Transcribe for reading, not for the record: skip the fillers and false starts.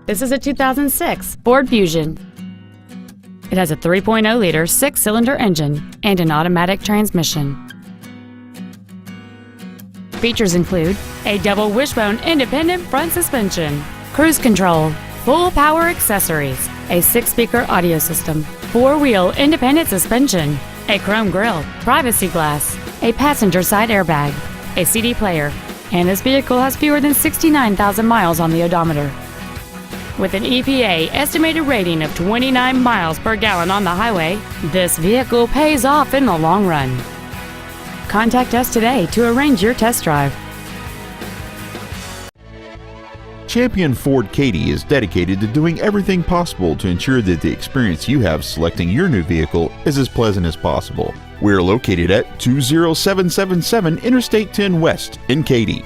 This is a 2006 Ford Fusion. It has a 3.0-liter six-cylinder engine and an automatic transmission. Features include a double wishbone independent front suspension, cruise control, full power accessories, a 6-speaker audio system, 4-wheel independent suspension, a chrome grille, privacy glass, a passenger side airbag, a CD player, and this vehicle has fewer than 69,000 miles on the odometer. With an EPA estimated rating of 29 miles per gallon on the highway, this vehicle pays off in the long run. Contact us today to arrange your test drive. Champion Ford Katy is dedicated to doing everything possible to ensure that the experience you have selecting your new vehicle is as pleasant as possible. We are located at 20777 Interstate 10 West in Katy.